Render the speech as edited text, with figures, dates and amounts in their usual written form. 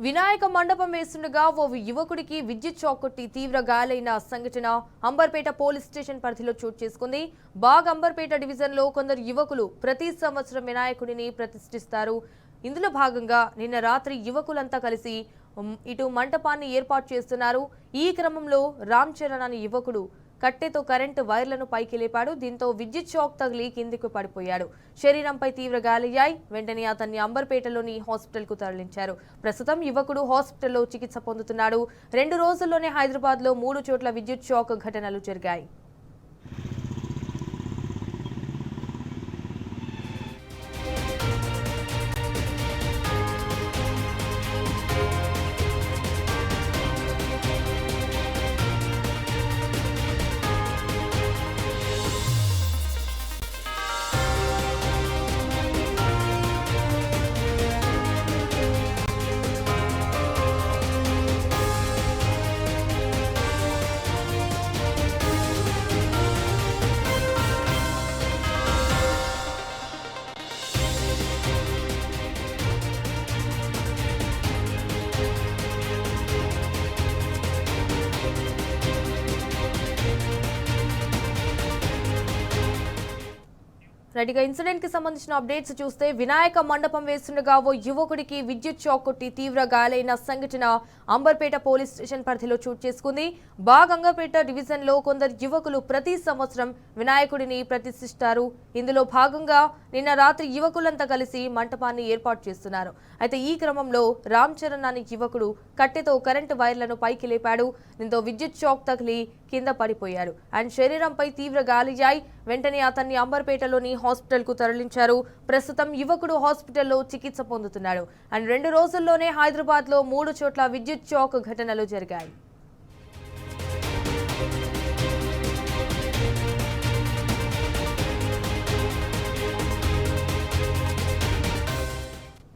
వినాయక మండపం వేస్తుండగా ఓ యువకుడికి విద్యుత్ షాక్ కొట్టి తీవ్ర గాయాలైన సంఘటన అంబర్పేట పోలీస్ స్టేషన్ పరిధిలో చోటు చేసుకుంది. బాగ్ అంబర్పేట డివిజన్లో కొందరు యువకులు ప్రతి సంవత్సరం వినాయకుడిని ప్రతిష్ఠిస్తారు. ఇందులో భాగంగా నిన్న రాత్రి యువకులంతా కలిసి ఇటు మంటపాన్ని ఏర్పాటు చేస్తున్నారు. ఈ క్రమంలో రామ్ చరణ్ అనే యువకుడు కట్టెతో కరెంటు వైర్లను పైకి లేపాడు. దీంతో విద్యుత్ షాక్ తగిలి కిందికి పడిపోయాడు. శరీరంపై తీవ్ర గాయాలయ్యాయి. వెంటనే అతన్ని అంబర్పేటలోని హాస్పిటల్కు తరలించారు. ప్రస్తుతం యువకుడు హాస్పిటల్లో చికిత్స పొందుతున్నాడు. 2 రోజుల్లోనే హైదరాబాద్లో 3 చోట్ల విద్యుత్ షాక్ ఘటనలు జరిగాయి. రైట్గా ఇన్సిడెంట్ కి సంబంధించిన అప్డేట్స్ చూస్తే వినాయక మండపం వేస్తుండగా ఓ యువకుడికి విద్యుత్ షాక్ కొట్టి తీవ్ర గాయాలైన సంఘటన అంబర్పేట పోలీస్ స్టేషన్ పరిధిలో చోటు చేసుకుంది. బాగ్ అంబర్పేట డివిజన్ లో కొందరు యువకులు ప్రతి సంవత్సరం వినాయకుడిని ప్రతిష్ఠిస్తారు. ఇందులో భాగంగా నిన్న రాత్రి యువకులంతా కలిసి మంటపాన్ని ఏర్పాటు చేస్తున్నారు. అయితే ఈ క్రమంలో రామ్ చరణ్ అనే యువకుడు కట్టెతో కరెంటు వైర్లను పైకి లేపాడు. దీంతో విద్యుత్ షాక్ తగిలి కింద పడిపోయాడు. ఆయన శరీరంపై తీవ్ర గాయాలయ్యాయి. వెంటనే అతన్ని అంబర్పేటలోని హాస్పిటల్కు తరలించారు. ప్రస్తుతం యువకుడు హాస్పిటల్లో చికిత్స పొందుతున్నాడు. అండ్ 2 రోజుల్లోనే హైదరాబాద్లో 3 చోట్ల విద్యుత్ షాక్ ఘటనలు జరిగాయి.